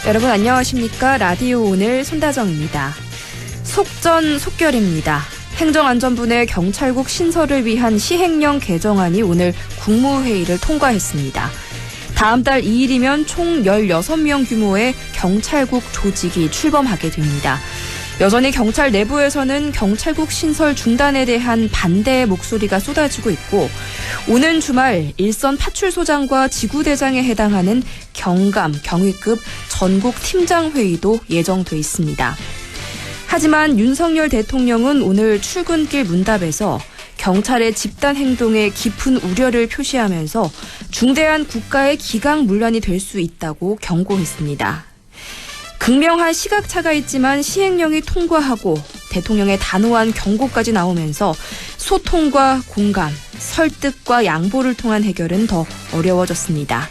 여러분 안녕하십니까? 라디오 오늘 손다정입니다. 속전속결입니다. 행정안전부 내 경찰국 신설을 위한 시행령 개정안이 오늘 국무회의를 통과했습니다. 다음 달 2일이면 총 16명 규모의 경찰국 조직이 출범하게 됩니다. 여전히 경찰 내부에서는 경찰국 신설 중단에 대한 반대의 목소리가 쏟아지고 있고 오는 주말 일선 파출소장과 지구대장에 해당하는 경감, 경위급 전국 팀장회의도 예정돼 있습니다. 하지만 윤석열 대통령은 오늘 출근길 문답에서 경찰의 집단 행동에 깊은 우려를 표시하면서 중대한 국가의 기강문란이 될 수 있다고 경고했습니다. 극명한 시각차가 있지만 시행령이 통과하고 대통령의 단호한 경고까지 나오면서 소통과 공감, 설득과 양보를 통한 해결은 더 어려워졌습니다.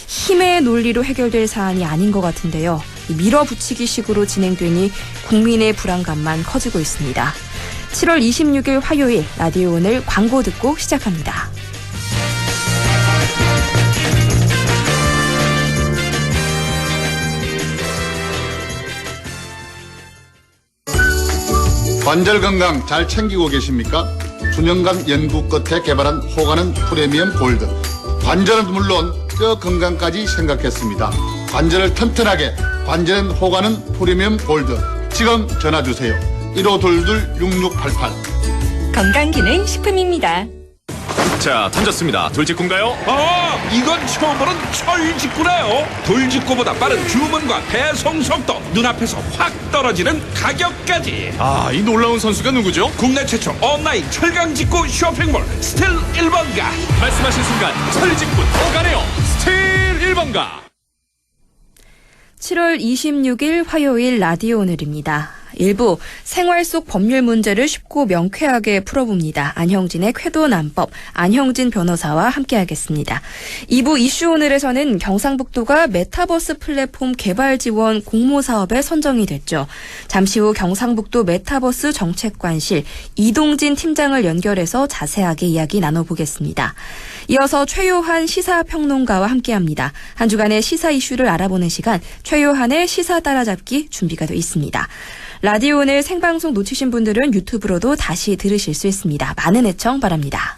힘의 논리로 해결될 사안이 아닌 것 같은데요. 밀어붙이기식으로 진행되니 국민의 불안감만 커지고 있습니다. 7월 26일 화요일 라디오 오늘 광고 듣고 시작합니다. 관절 건강 잘 챙기고 계십니까? 수년간 연구 끝에 개발한 호가는 프리미엄 골드. 관절은 물론 뼈 건강까지 생각했습니다. 관절을 튼튼하게, 관절은 호가는 프리미엄 골드. 지금 전화주세요. 1522-6688. 건강기능식품입니다. 자, 던졌습니다. 돌직구인가요? 이건 처음 보는 철직구네요. 돌직구보다 빠른 주문과 배송 속도, 눈앞에서 확 떨어지는 가격까지. 이 놀라운 선수가 누구죠? 국내 최초 온라인 철강직구 쇼핑몰 스틸 1번가. 말씀하신 순간 철직구 오가네요. 스틸 1번가. 7월 26일 화요일 라디오 오늘입니다. 일부 생활 속 법률 문제를 쉽고 명쾌하게 풀어봅니다. 안형진의 쾌도난법, 안형진 변호사와 함께하겠습니다. 2부 이슈 오늘에서는 경상북도가 메타버스 플랫폼 개발 지원 공모사업에 선정이 됐죠. 잠시 후 경상북도 메타버스 정책관실 이동진 팀장을 연결해서 자세하게 이야기 나눠보겠습니다. 이어서 최요한 시사평론가와 함께합니다. 한 주간의 시사 이슈를 알아보는 시간, 최요한의 시사 따라잡기 준비가 되어 있습니다. 라디오 오늘 생방송 놓치신 분들은 유튜브로도 다시 들으실 수 있습니다. 많은 애청 바랍니다.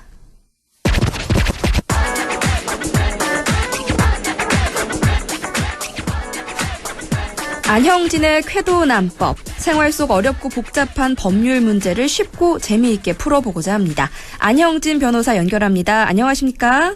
안형진의 쾌도난법, 생활 속 어렵고 복잡한 법률 문제를 쉽고 재미있게 풀어보고자 합니다. 안형진 변호사 연결합니다. 안녕하십니까?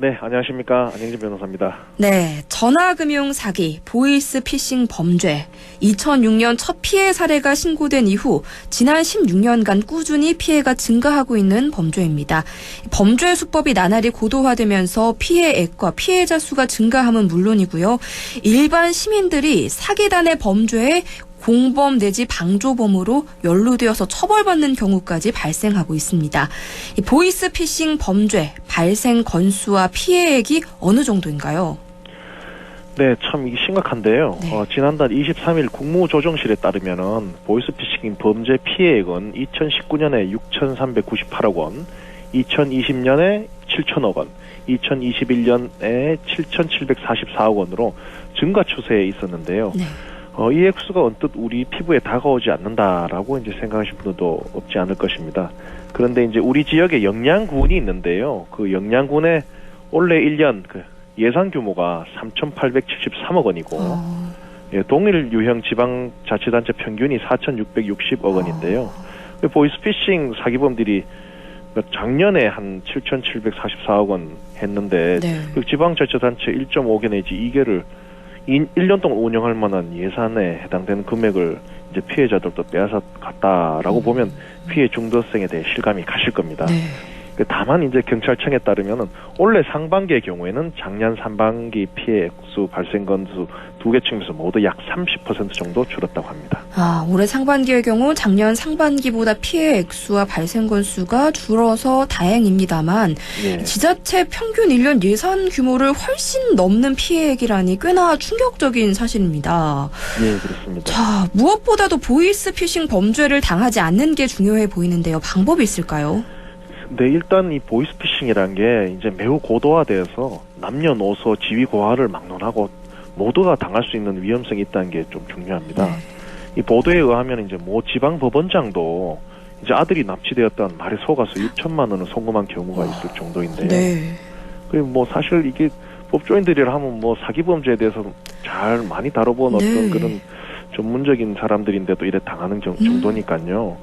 네, 안녕하십니까. 안형진 변호사입니다. 네, 전화금융 사기, 보이스 피싱 범죄, 2006년 첫 피해 사례가 신고된 이후 지난 16년간 꾸준히 피해가 증가하고 있는 범죄입니다. 범죄 수법이 나날이 고도화되면서 피해액과 피해자 수가 증가함은 물론이고요. 일반 시민들이 사기단의 범죄에 공범 내지 방조범으로 연루되어서 처벌받는 경우까지 발생하고 있습니다. 이 보이스피싱 범죄 발생 건수와 피해액이 어느 정도인가요? 네, 참 이게 심각한데요. 네. 지난달 23일 국무조정실에 따르면은 보이스피싱 범죄 피해액은 2019년에 6,398억 원, 2020년에 7천억 원, 2021년에 7,744억 원으로 증가 추세에 있었는데요. 네. 이 액수가 언뜻 우리 피부에 다가오지 않는다라고 이제 생각하실 분들도 없지 않을 것입니다. 그런데 이제 우리 지역에 영양군이 있는데요. 그 영양군의 올해 1년 그 예산 규모가 3,873억 원이고, 동일 유형 지방자치단체 평균이 4,660억 원인데요. 보이스피싱 사기범들이 작년에 한 7,744억 원 했는데, 네. 그 지방자치단체 1.5개 내지 2개를 1년 동안 운영할 만한 예산에 해당되는 금액을 이제 피해자들도 빼앗아 갔다라고 보면 피해 중도성에 대해 실감이 가실 겁니다. 네. 다만 이제 경찰청에 따르면은 올해 상반기의 경우에는 작년 상반기 피해 액수 발생 건수 두 개 측면에서 모두 약 30% 정도 줄었다고 합니다. 올해 상반기의 경우 작년 상반기보다 피해 액수와 발생 건수가 줄어서 다행입니다만 예. 지자체 평균 1년 예산 규모를 훨씬 넘는 피해액이라니 꽤나 충격적인 사실입니다. 예, 그렇습니다. 자, 무엇보다도 보이스피싱 범죄를 당하지 않는 게 중요해 보이는데요. 방법이 있을까요? 네, 일단 이 보이스피싱이란 게 이제 매우 고도화되어서 남녀노소 지위 고하를 막론하고 모두가 당할 수 있는 위험성이 있다는 게 좀 중요합니다. 네. 이 보도에 의하면 이제 모 지방 법원장도 이제 아들이 납치되었다는 말에 속아서 6천만 원을 송금한 경우가 있을 정도인데요. 네. 그리고 뭐 사실 이게 법조인들이라 하면 뭐 사기 범죄에 대해서 잘 많이 다뤄본 어떤 네. 그런 전문적인 사람들인데도 이래 당하는 정도니까요.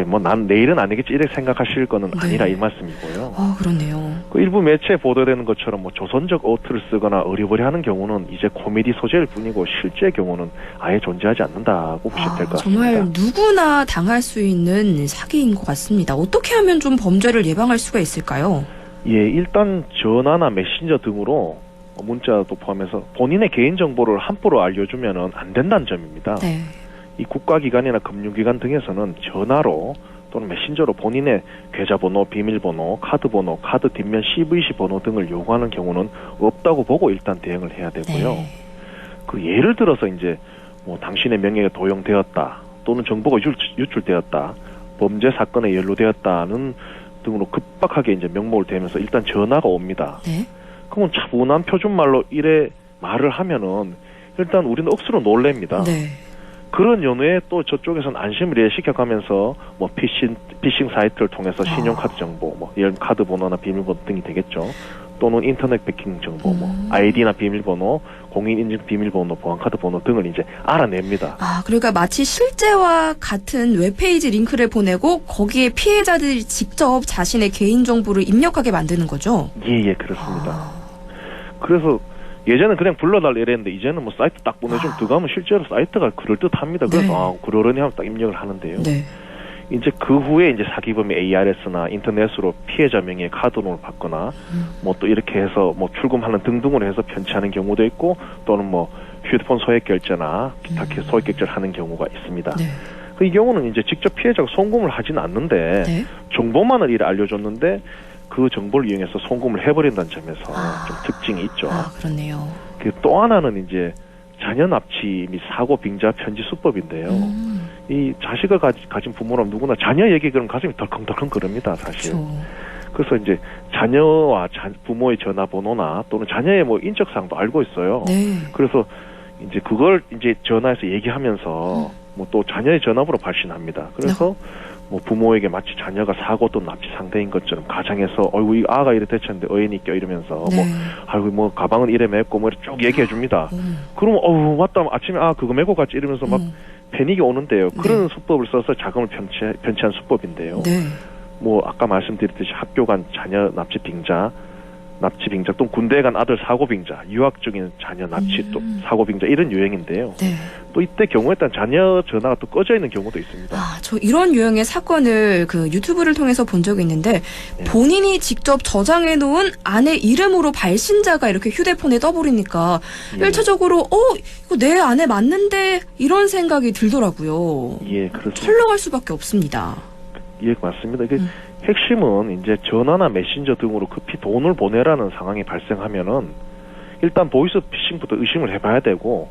뭐 난 내일은 아니겠지 이렇게 생각하실 거는 네. 아니라 이 말씀이고요. 그렇네요. 그 일부 매체에 보도되는 것처럼 뭐 조선적 어투를 쓰거나 어리버리하는 경우는 이제 코미디 소재일 뿐이고 실제 경우는 아예 존재하지 않는다고 보시면 될 것 같습니다. 정말 누구나 당할 수 있는 사기인 것 같습니다. 어떻게 하면 좀 범죄를 예방할 수가 있을까요? 예, 일단 전화나 메신저 등으로 문자도 포함해서 본인의 개인정보를 함부로 알려주면은 안 된다는 점입니다. 네. 이 국가기관이나 금융기관 등에서는 전화로 또는 메신저로 본인의 계좌번호, 비밀번호, 카드번호, 카드 뒷면 CVC 번호 등을 요구하는 경우는 없다고 보고 일단 대응을 해야 되고요. 네. 그 예를 들어서 이제 뭐 당신의 명예가 도용되었다 또는 정보가 유출되었다, 범죄 사건에 연루되었다는 등으로 급박하게 이제 명목을 대면서 일단 전화가 옵니다. 네. 그러면 차분한 표준말로 이래 말을 하면은 일단 우리는 억수로 놀랍니다. 네. 그런 연후에 또 저쪽에서는 안심을 시켜가면서 뭐 피싱 사이트를 통해서 신용카드 정보, 뭐 예를 들면 카드 번호나 비밀번호 등이 되겠죠. 또는 인터넷 배킹 정보, 뭐 아이디나 비밀번호, 공인인증 비밀번호, 보안카드 번호 등을 이제 알아냅니다. 그러니까 마치 실제와 같은 웹페이지 링크를 보내고 거기에 피해자들이 직접 자신의 개인정보를 입력하게 만드는 거죠? 예, 그렇습니다. 그래서 예전엔 그냥 불러달라 이랬는데 이제는 뭐 사이트 딱 보내주면 들어가면 실제로 사이트가 그럴듯합니다. 그래서 네. 그러려니 하면 딱 입력을 하는데요. 네. 이제 그 후에 이제 사기범이 ARS나 인터넷으로 피해자 명의의 카드론을 받거나 뭐 또 이렇게 해서 뭐 출금하는 등등으로 해서 편취하는 경우도 있고 또는 뭐 휴대폰 소액 결제나 기타 소액 결제를 하는 경우가 있습니다. 네. 이 경우는 이제 직접 피해자가 송금을 하지는 않는데 네. 정보만을 이래 알려줬는데 그 정보를 이용해서 송금을 해버린다는 점에서 좀 특징이 있죠. 그렇네요. 또 하나는 이제 자녀 납치 및 사고 빙자 편지 수법인데요. 이 자식을 가진 부모라면 누구나 자녀 얘기 그러면 가슴이 덜컹덜컹 그럽니다, 사실. 그렇죠. 그래서 이제 자녀와 부모의 전화번호나 또는 자녀의 뭐 인적사항도 알고 있어요. 네. 그래서 이제 그걸 이제 전화해서 얘기하면서 뭐 또 자녀의 전화번호 발신합니다. 그래서 뭐 부모에게 마치 자녀가 사고 또 납치 상대인 것처럼 가정에서 어이구 이 아가 이래 대쳤는데 어인이 껴 이러면서 네. 뭐 아이고 뭐 가방은 이래 메고 뭐 이렇게 쭉 얘기해 줍니다. 그러면 어우 맞다 아침에 그거 메고 갔지 이러면서 막 패닉이 오는데요. 그런 수법을 써서 자금을 편취한 수법인데요. 네. 뭐 아까 말씀드렸듯이 학교 간 자녀 납치 빙자 또는 군대에 간 아들 사고 빙자, 유학 중인 자녀 납치 또 사고 빙자 이런 유행인데요. 네. 또 이때 경우에 따른 자녀 전화가 또 꺼져 있는 경우도 있습니다. 저 이런 유형의 사건을 그 유튜브를 통해서 본 적이 있는데 본인이 직접 저장해 놓은 아내 이름으로 발신자가 이렇게 휴대폰에 떠버리니까 1차적으로 이거 내 아내 맞는데 이런 생각이 들더라고요. 예, 그렇습니다. 철렁할 수밖에 없습니다. 예, 맞습니다. 이게 핵심은 이제 전화나 메신저 등으로 급히 돈을 보내라는 상황이 발생하면은 일단 보이스 피싱부터 의심을 해봐야 되고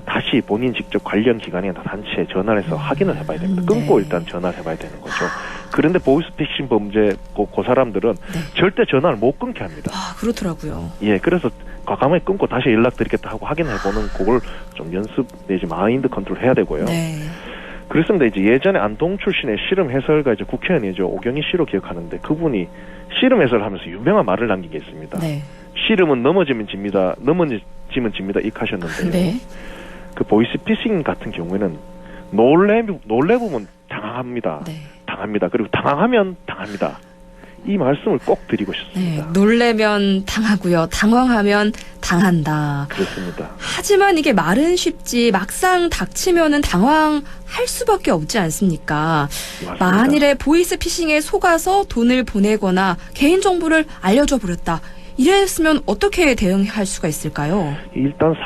다시 본인 직접 관련 기관이나 단체에 전화를 해서 확인을 해봐야 됩니다. 끊고 일단 전화를 해봐야 되는 거죠. 그런데 보이스 피싱 범죄 그 사람들은 절대 전화를 못 끊게 합니다. 그렇더라고요. 예, 그래서 과감하게 끊고 다시 연락드리겠다 하고 확인해보는 그걸 좀 연습 내지 마인드 컨트롤 해야 되고요. 네. 그렇습니다. 이제 예전에 안동 출신의 씨름 해설가 이제 국회의원이죠. 오경희 씨로 기억하는데 그분이 씨름 해설을 하면서 유명한 말을 남긴 게 있습니다. 네. 씨름은 넘어지면 집니다. 넘어지면 집니다. 익하셨는데요. 네. 그 보이스 피싱 같은 경우에는 놀래보면 당합니다. 네. 당합니다. 그리고 당황하면 당합니다. 이 말씀을 꼭 드리고 싶습니다. 네. 놀래면 당하고요. 당황하면 당한다. 그렇습니다. 하지만 이게 말은 쉽지 막상 닥치면은 당황할 수밖에 없지 않습니까? 맞습니다. 만일에 보이스 피싱에 속아서 돈을 보내거나 개인정보를 알려줘 버렸다. 이랬으면 어떻게 대응할 수가 있을까요? 일단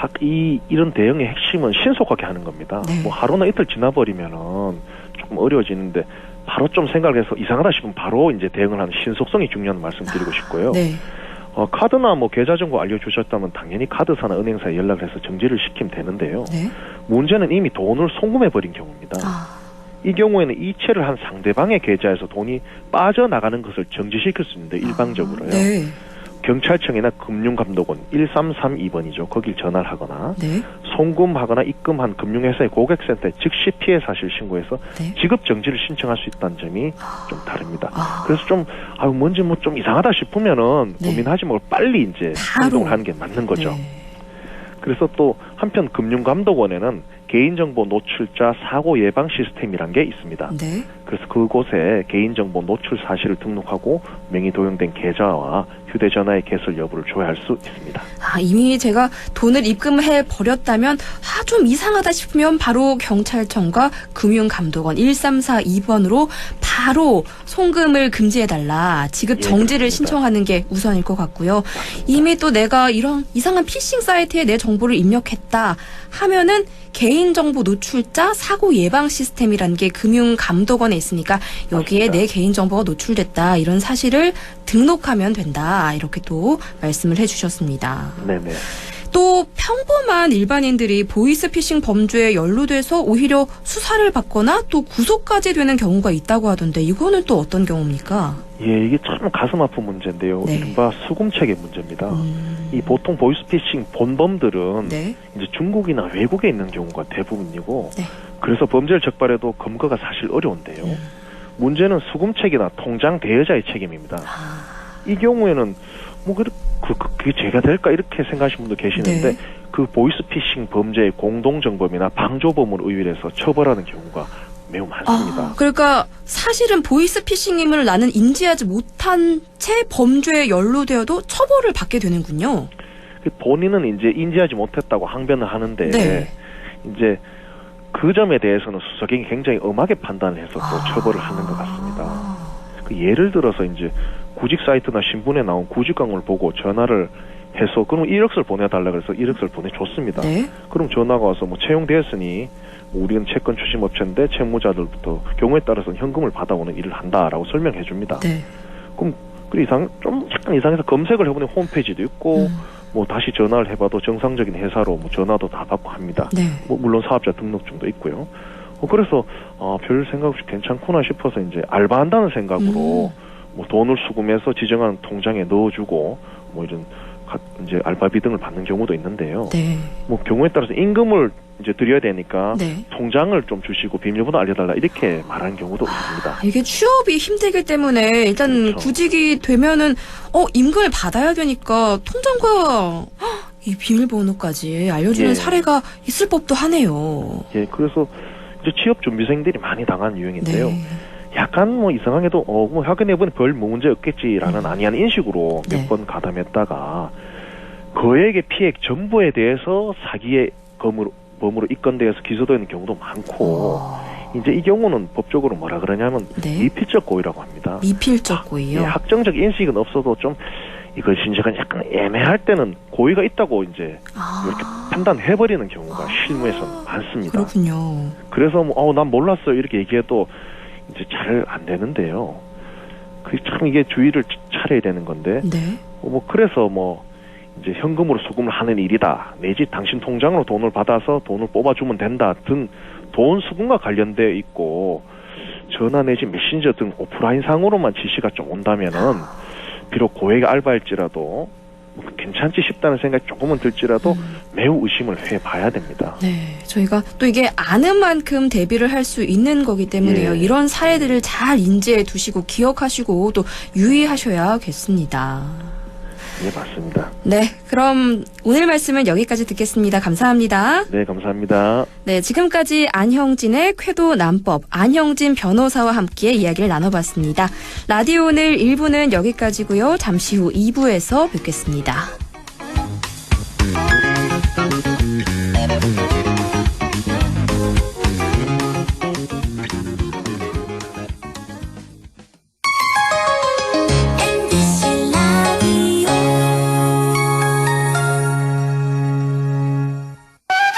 이런 대응의 핵심은 신속하게 하는 겁니다. 네. 뭐 하루나 이틀 지나버리면은 조금 어려워지는데 바로 좀 생각을 해서 이상하다 싶으면 바로 이제 대응을 하는 신속성이 중요한 말씀 드리고 싶고요. 네. 카드나 뭐 계좌 정보 알려주셨다면 당연히 카드사나 은행사에 연락을 해서 정지를 시키면 되는데요. 네. 문제는 이미 돈을 송금해버린 경우입니다. 이 경우에는 이체를 한 상대방의 계좌에서 돈이 빠져나가는 것을 정지시킬 수 있는데 일방적으로요. 네. 경찰청이나 금융감독원 1332번이죠. 거길 전화를 하거나 네. 송금하거나 입금한 금융회사의 고객센터에 즉시 피해 사실 신고해서 네. 지급 정지를 신청할 수 있다는 점이 좀 다릅니다. 그래서 좀 뭔지 뭐 좀 이상하다 싶으면은 네. 고민하지 말고 빨리 이제 바로. 행동을 하는 게 맞는 거죠. 네. 그래서 또 한편 금융감독원에는 개인정보 노출자 사고 예방 시스템이란 게 있습니다. 네. 그래서 그곳에 개인정보 노출 사실을 등록하고 명의 도용된 계좌와 휴대전화의 개설 여부를 조회할 수 있습니다. 이미 제가 돈을 입금해 버렸다면 좀 이상하다 싶으면 바로 경찰청과 금융감독원 1342번으로 바로 송금을 금지해달라. 지급 정지를 그렇습니다. 신청하는 게 우선일 것 같고요. 이미 또 내가 이런 이상한 피싱 사이트에 내 정보를 입력했다 하면은 개인정보 노출자 사고 예방 시스템이라는 게 금융감독원에 있으니까 여기에 맞습니다. 내 개인정보가 노출됐다 이런 사실을 등록하면 된다 이렇게 또 말씀을 해주셨습니다. 네네. 또 평범한 일반인들이 보이스피싱 범죄에 연루돼서 오히려 수사를 받거나 또 구속까지 되는 경우가 있다고 하던데 이거는 또 어떤 경우입니까? 예, 이게 참 가슴 아픈 문제인데요. 네. 이른바 수금체계 문제입니다. 이 보통 보이스피싱 본범들은 네. 이제 중국이나 외국에 있는 경우가 대부분이고 네. 그래서 범죄를 적발해도 검거가 사실 어려운데요. 문제는 수금책이나 통장 대여자의 책임입니다. 이 경우에는 뭐 그게 죄가 될까 이렇게 생각하시는 분도 계시는데 네. 그 보이스피싱 범죄의 공동정범이나 방조범을 의율해서 처벌하는 경우가 매우 많습니다. 그러니까 사실은 보이스피싱임을 나는 인지하지 못한 채 범죄에 연루되어도 처벌을 받게 되는군요. 본인은 이제 인지하지 못했다고 항변을 하는데 네. 이제 그 점에 대해서는 수사경이 굉장히 엄하게 판단을 해서 또 처벌을 하는 것 같습니다. 그 예를 들어서 이제 구직 사이트나 신문에 나온 구직 광고를 보고 전화를 해서 그럼 이력서를 보내달라 그래서 이력서를 보내줬습니다. 네. 그럼 전화가 와서 뭐 채용되었으니 우리는 채권 추심 업체인데 채무자들부터 경우에 따라서는 현금을 받아오는 일을 한다라고 설명해 줍니다. 네. 그럼 좀 약간 이상해서 검색을 해보니 홈페이지도 있고 뭐 다시 전화를 해봐도 정상적인 회사로 뭐 전화도 다 받고 합니다. 네. 뭐 물론 사업자 등록증도 있고요. 그래서 별 생각 없이 괜찮구나 싶어서 이제 알바한다는 생각으로 뭐 돈을 수금해서 지정한 통장에 넣어주고 뭐 이런 이제 알바비 등을 받는 경우도 있는데요. 네. 뭐 경우에 따라서 임금을 이제 드려야 되니까 네. 통장을 좀 주시고 비밀번호 알려달라 이렇게 말하는 경우도 있습니다. 이게 취업이 힘들기 때문에 일단 그렇죠. 구직이 되면은 임금을 받아야 되니까 통장과 이 비밀번호까지 알려주는 예. 사례가 있을 법도 하네요. 예, 그래서 이제 취업 준비생들이 많이 당한 유형인데요. 네. 약간 뭐 이상하게도 뭐 확인해보니 별 문제 없겠지라는 아니한 인식으로 네. 몇 번 가담했다가 거액의 피해 전부에 대해서 사기의 범으로 입건되어서 기소되는 경우도 많고 이제 이 경우는 법적으로 뭐라 그러냐면 네. 미필적 고의라고 합니다. 미필적 고의요. 예, 학정적 인식은 없어도 좀 이걸 진짜가 약간 애매할 때는 고의가 있다고 이제 이렇게 판단해버리는 경우가 실무에서 많습니다. 그렇군요. 그래서 뭐 난 몰랐어요 이렇게 얘기해도 이제 잘 안 되는데요. 그 참 이게 주의를 차려야 되는 건데 네. 뭐 그래서 뭐 이제 현금으로 수금을 하는 일이다 내지 당신 통장으로 돈을 받아서 돈을 뽑아주면 된다 등 돈 수금과 관련되어 있고 전화 내지 메신저 등 오프라인 상으로만 지시가 좀 온다면은 비록 고액 알바일지라도 뭐 괜찮지 싶다는 생각이 조금은 들지라도 매우 의심을 해봐야 됩니다. 네, 저희가 또 이게 아는 만큼 대비를 할 수 있는 거기 때문에요. 예. 이런 사례들을 잘 인지해 두시고 기억하시고 또 유의하셔야겠습니다. 네, 맞습니다. 네, 그럼 오늘 말씀은 여기까지 듣겠습니다. 감사합니다. 네, 감사합니다. 네, 지금까지 안형진의 쾌도 남법 안형진 변호사와 함께 이야기를 나눠봤습니다. 라디오 오늘 1부는 여기까지고요. 잠시 후 2부에서 뵙겠습니다.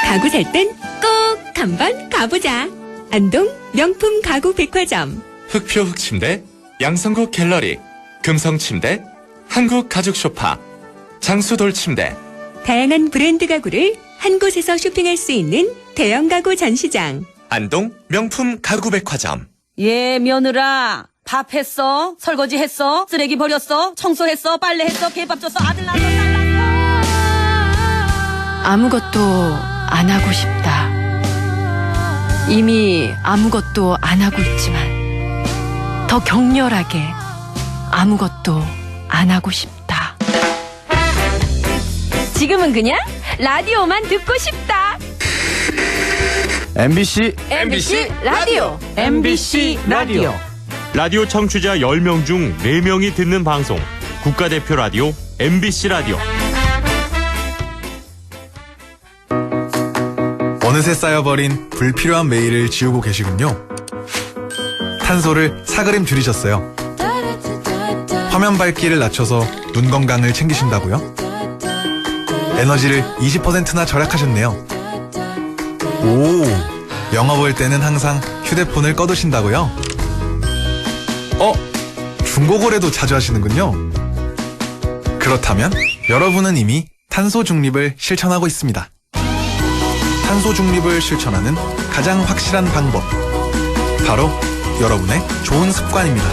가구 살 땐 꼭 한번 가보자. 안동 명품 가구 백화점. 흑표 흑침대, 양성국 갤러리, 금성침대, 한국 가죽 소파, 장수돌 침대. 다양한 브랜드 가구를 한 곳에서 쇼핑할 수 있는 대형 가구 전시장. 안동 명품 가구 백화점. 예, 며느라. 밥 했어? 설거지 했어? 쓰레기 버렸어? 청소했어? 빨래했어? 개밥 줬어? 아들 낳았어? 딸 낳았어? 아무것도 안 하고 싶다. 이미 아무것도 안 하고 있지만 더 격렬하게 아무것도 안 하고 싶다. 지금은 그냥 라디오만 듣고 싶다. MBC 라디오. MBC 라디오. 라디오 청취자 10명 중 4명이 듣는 방송. 국가대표 라디오 MBC 라디오. 어느새 쌓여버린 불필요한 메일을 지우고 계시군요. 탄소를 사그림 줄이셨어요. 화면 밝기를 낮춰서 눈 건강을 챙기신다고요? 에너지를 20%나 절약하셨네요. 오, 영화 볼 때는 항상 휴대폰을 꺼두신다고요? 중고거래도 자주 하시는군요. 그렇다면 여러분은 이미 탄소 중립을 실천하고 있습니다. 탄소 중립을 실천하는 가장 확실한 방법, 바로 여러분의 좋은 습관입니다.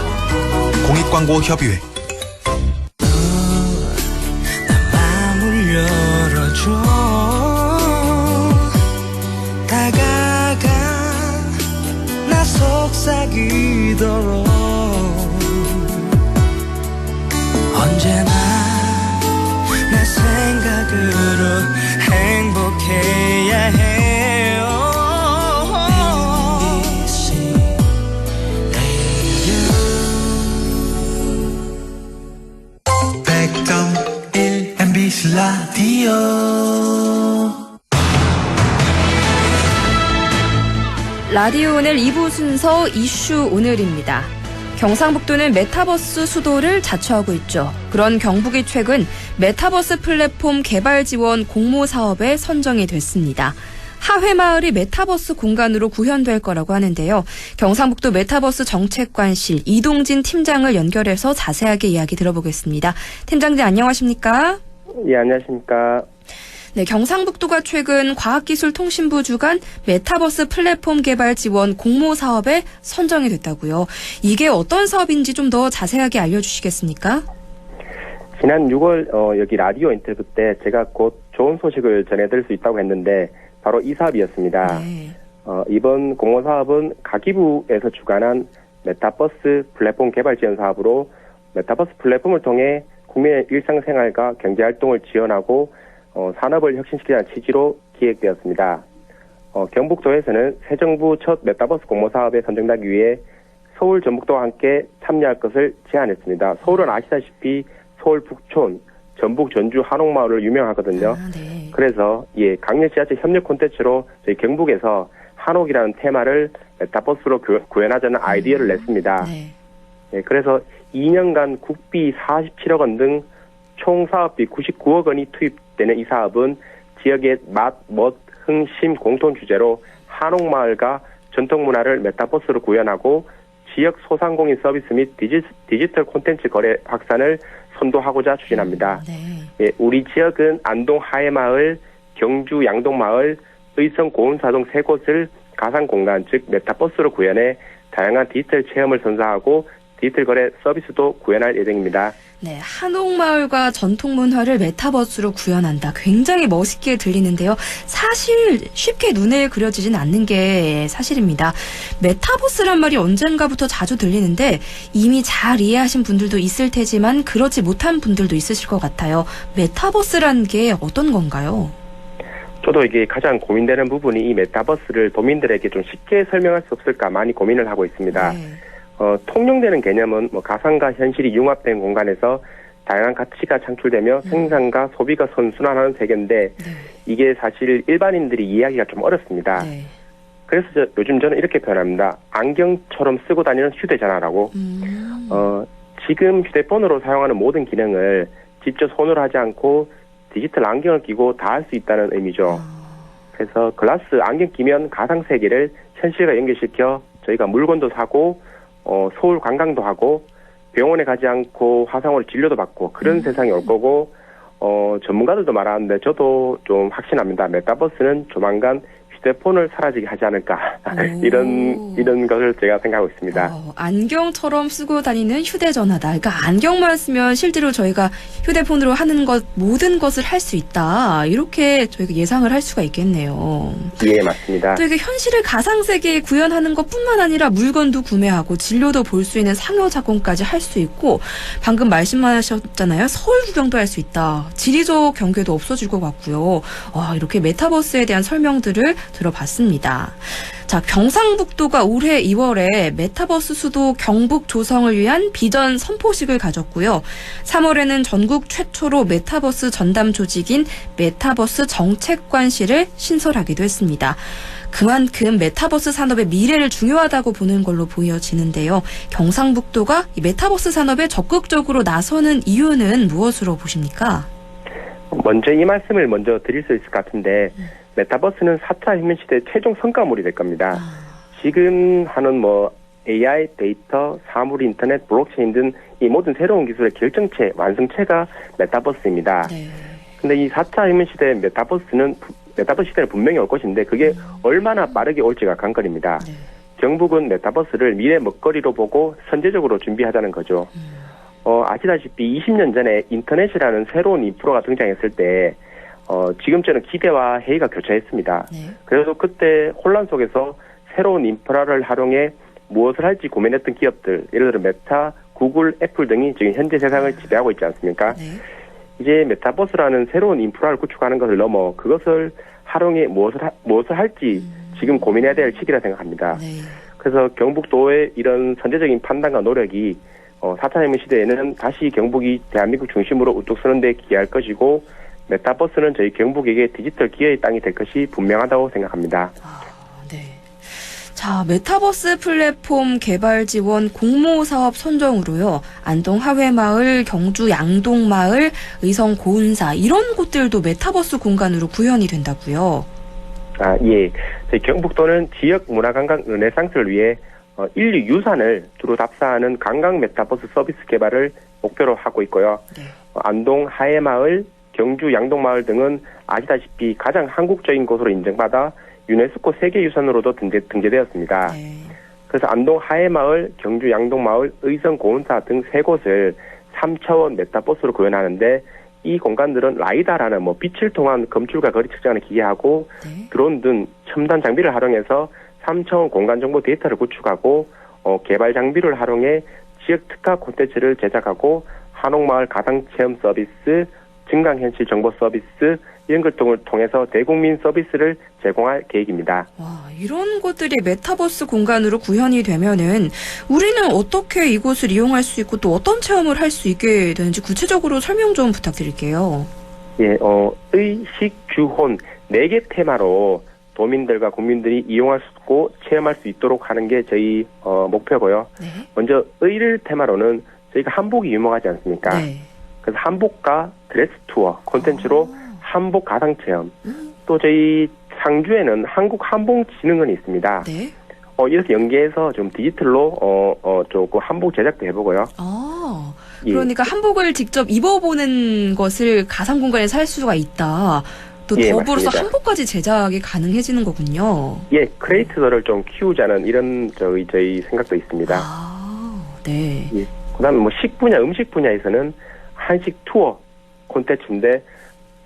공익광고협의회. 마음을 열어줘. 다가가 나 속삭이도록 언제나 내 생각으로 행복해야 해요. MBC 라디오 100.1 MBC 라디오. 라디오 오늘 2부 순서 이슈 오늘입니다. 경상북도는 메타버스 수도를 자처하고 있죠. 그런 경북이 최근 메타버스 플랫폼 개발 지원 공모 사업에 선정이 됐습니다. 하회마을이 메타버스 공간으로 구현될 거라고 하는데요. 경상북도 메타버스 정책관실 이동진 팀장을 연결해서 자세하게 이야기 들어보겠습니다. 팀장님 안녕하십니까? 예, 안녕하십니까? 네, 경상북도가 최근 과학기술통신부 주관 메타버스 플랫폼 개발 지원 공모 사업에 선정이 됐다고요. 이게 어떤 사업인지 좀 더 자세하게 알려주시겠습니까? 지난 6월 여기 라디오 인터뷰 때 제가 곧 좋은 소식을 전해드릴 수 있다고 했는데 바로 이 사업이었습니다. 네. 이번 공모 사업은 가기부에서 주관한 메타버스 플랫폼 개발 지원 사업으로 메타버스 플랫폼을 통해 국민의 일상생활과 경제활동을 지원하고 산업을 혁신시키자는 취지로 기획되었습니다. 경북도에서는 새 정부 첫 메타버스 공모 사업에 선정되기 위해 서울, 전북도와 함께 참여할 것을 제안했습니다. 서울은 아시다시피 서울 북촌, 전북 전주 한옥마을로 유명하거든요. 네. 그래서 강릉 지하철 협력 콘텐츠로 저희 경북에서 한옥이라는 테마를 메타버스로 구현하자는 아이디어를 냈습니다. 네. 그래서 2년간 국비 47억 원 등 총 사업비 99억 원이 투입되는 이 사업은 지역의 맛, 멋, 흥심 공통 주제로 한옥마을과 전통문화를 메타버스로 구현하고 지역 소상공인 서비스 및 디지털 콘텐츠 거래 확산을 선도하고자 추진합니다. 네. 우리 지역은 안동 하회마을, 경주 양동마을, 의성 고운사동 세 곳을 가상공간 즉 메타버스로 구현해 다양한 디지털 체험을 선사하고 디지털 거래 서비스도 구현할 예정입니다. 네, 한옥마을과 전통문화를 메타버스로 구현한다. 굉장히 멋있게 들리는데요. 사실 쉽게 눈에 그려지진 않는 게 사실입니다. 메타버스란 말이 언젠가부터 자주 들리는데 이미 잘 이해하신 분들도 있을 테지만 그렇지 못한 분들도 있으실 것 같아요. 메타버스란 게 어떤 건가요? 저도 이게 가장 고민되는 부분이 이 메타버스를 도민들에게 좀 쉽게 설명할 수 없을까 많이 고민을 하고 있습니다. 네. 통용되는 개념은 가상과 현실이 융합된 공간에서 다양한 가치가 창출되며 생산과 소비가 선순환하는 세계인데 이게 사실 일반인들이 이해하기가 좀 어렵습니다. 네. 그래서 요즘 저는 이렇게 표현합니다. 안경처럼 쓰고 다니는 휴대전화라고. 지금 휴대폰으로 사용하는 모든 기능을 직접 손으로 하지 않고 디지털 안경을 끼고 다 할 수 있다는 의미죠. 그래서 글라스 안경 끼면 가상 세계를 현실과 연결시켜 저희가 물건도 사고 서울 관광도 하고 병원에 가지 않고 화상으로 진료도 받고 그런 세상이 올 거고 전문가들도 말하는데 저도 좀 확신합니다. 메타버스는 조만간 휴대폰을 사라지게 하지 않을까 이런 것을 제가 생각하고 있습니다. 안경처럼 쓰고 다니는 휴대전화다. 그러니까 안경만 쓰면 실제로 저희가 휴대폰으로 하는 것 모든 것을 할 수 있다. 이렇게 저희가 예상을 할 수가 있겠네요. 예, 맞습니다. 또 이게 현실을 가상세계에 구현하는 것뿐만 아니라 물건도 구매하고 진료도 볼 수 있는 상호작용까지 할 수 있고 방금 말씀하셨잖아요. 서울 구경도 할 수 있다. 지리적 경계도 없어질 것 같고요. 이렇게 메타버스에 대한 설명들을 들어봤습니다. 자, 경상북도가 올해 2월에 메타버스 수도 경북 조성을 위한 비전 선포식을 가졌고요. 3월에는 전국 최초로 메타버스 전담 조직인 메타버스 정책관실을 신설하기도 했습니다. 그만큼 메타버스 산업의 미래를 중요하다고 보는 걸로 보여지는데요. 경상북도가 이 메타버스 산업에 적극적으로 나서는 이유는 무엇으로 보십니까? 먼저 이 말씀을 먼저 드릴 수 있을 것 같은데 메타버스는 4차 혁명시대의 최종 성과물이 될 겁니다. 지금 하는 AI, 데이터, 사물, 인터넷, 블록체인 등 이 모든 새로운 기술의 결정체, 완성체가 메타버스입니다. 근데 이 4차 혁명시대의 메타버스 시대는 분명히 올 것인데 그게 얼마나 빠르게 올지가 관건입니다. 경북은 메타버스를 미래 먹거리로 보고 선제적으로 준비하자는 거죠. 아시다시피 20년 전에 인터넷이라는 새로운 인프라가 등장했을 때 지금처럼 기대와 회의가 교차했습니다. 그래서 그때 혼란 속에서 새로운 인프라를 활용해 무엇을 할지 고민했던 기업들, 예를 들어 메타, 구글, 애플 등이 지금 현재 세상을 지배하고 있지 않습니까? 이제 메타버스라는 새로운 인프라를 구축하는 것을 넘어 그것을 활용해 무엇을 할지 지금 고민해야 될 시기라 생각합니다. 그래서 경북도의 이런 선제적인 판단과 노력이 4차 혁명 시대에는 다시 경북이 대한민국 중심으로 우뚝 서는 데 기여할 것이고 메타버스는 저희 경북에게 디지털 기회의 땅이 될 것이 분명하다고 생각합니다. 자, 메타버스 플랫폼 개발 지원 공모 사업 선정으로요. 안동 하회마을, 경주 양동마을, 의성 고운사 이런 곳들도 메타버스 공간으로 구현이 된다고요. 예. 저희 경북도는 지역 문화관광 르네상스를 위해 인류 유산을 두루 답사하는 관광 메타버스 서비스 개발을 목표로 하고 있고요. 안동 하회마을, 경주 양동마을 등은 아시다시피 가장 한국적인 곳으로 인정받아 유네스코 세계유산으로도 등재되었습니다. 그래서 안동 하회마을, 경주 양동마을, 의성 고운사 등 세 곳을 3차원 메타버스로 구현하는데 이 공간들은 라이다라는 빛을 통한 검출과 거리 측정을 기계하고 드론 등 첨단 장비를 활용해서 3차원 공간 정보 데이터를 구축하고 개발 장비를 활용해 지역 특화 콘텐츠를 제작하고 한옥마을 가상 체험 서비스, 증강현실 정보 서비스 이런 걸 통해서 대국민 서비스를 제공할 계획입니다. 이런 곳들이 메타버스 공간으로 구현이 되면은 우리는 어떻게 이곳을 이용할 수 있고 또 어떤 체험을 할 수 있게 되는지 구체적으로 설명 좀 부탁드릴게요. 예, 의식, 주혼 4개 테마로 도민들과 국민들이 이용할 수 있고 체험할 수 있도록 하는 게 저희 목표고요. 먼저 의를 테마로는 저희가 한복이 유명하지 않습니까? 그래서 한복과 드레스 투어 콘텐츠로 한복 가상 체험. 또 저희 상주에는 한국 한복진흥원이 있습니다. 이렇게 연계해서 좀 디지털로 조금 한복 제작도 해보고요. 그러니까 한복을 직접 입어보는 것을 가상 공간에서 할 수가 있다. 또 더불어서 맞습니다. 한복까지 제작이 가능해지는 거군요. 예, 크리에이터들을 좀 키우자는 이런 저희 생각도 있습니다. 네. 예. 그다음에 식 분야, 음식 분야에서는 한식 투어 콘텐츠인데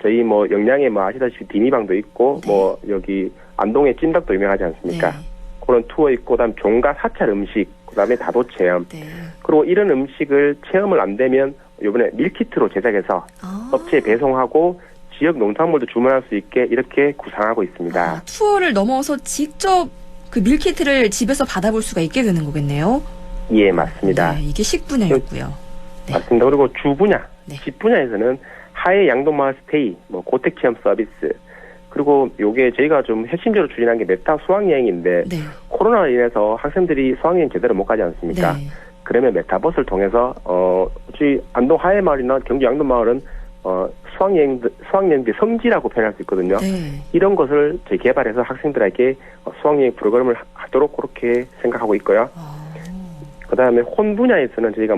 저희 영양에 아시다시피 디미방도 있고 여기 안동의 찜닭도 유명하지 않습니까? 그런 투어 있고 그다음 종가 사찰 음식, 그다음에 다도 체험. 그리고 이런 음식을 체험을 안 되면 이번에 밀키트로 제작해서 업체에 배송하고 지역 농산물도 주문할 수 있게 이렇게 구상하고 있습니다. 투어를 넘어서 직접 그 밀키트를 집에서 받아볼 수가 있게 되는 거겠네요. 예, 맞습니다. 이게 식 분야였고요. 맞습니다. 그리고 주 분야, 집 분야에서는 하회 양동마을 스테이, 고택 체험 서비스, 그리고 요게 저희가 좀 핵심적으로 추진한 게 메타 수학여행인데 코로나로 인해서 학생들이 수학여행 제대로 못 가지 않습니까? 그러면 메타버스를 통해서 저희 안동 하회마을이나 경주 양동마을은 수학여행의 성지라고 표현할 수 있거든요. 이런 것을 저희 개발해서 학생들에게 수학여행 프로그램을 하도록 그렇게 생각하고 있고요. 그다음에 혼 분야에서는 저희가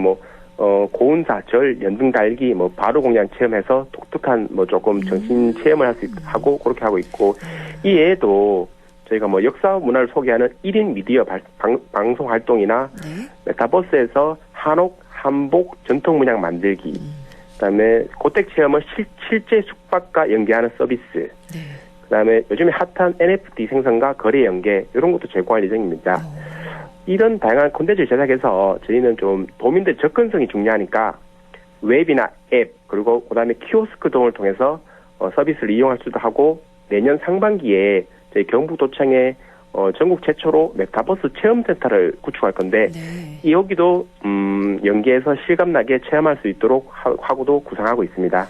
고운사, 절, 연등 달기, 바로 공양 체험해서 독특한 조금 정신 체험을 하고 그렇게 하고 있고 이 외에도 저희가 뭐 역사 문화를 소개하는 1인 미디어 방송 활동이나 메타버스에서 한옥, 한복, 전통 문양 만들기, 그다음에 고택 체험을 실제 숙박과 연계하는 서비스, 그다음에 요즘에 핫한 NFT 생성과 거래 연계 이런 것도 제공할 예정입니다. 이런 다양한 콘텐츠를 제작해서 저희는 좀 도민들 접근성이 중요하니까 웹이나 앱 그리고 그다음에 키오스크 등을 통해서 서비스를 이용할 수도 하고 내년 상반기에 저희 경북도청에 전국 최초로 메타버스 체험센터를 구축할 건데 여기도 연계해서 실감나게 체험할 수 있도록 하고도 구상하고 있습니다.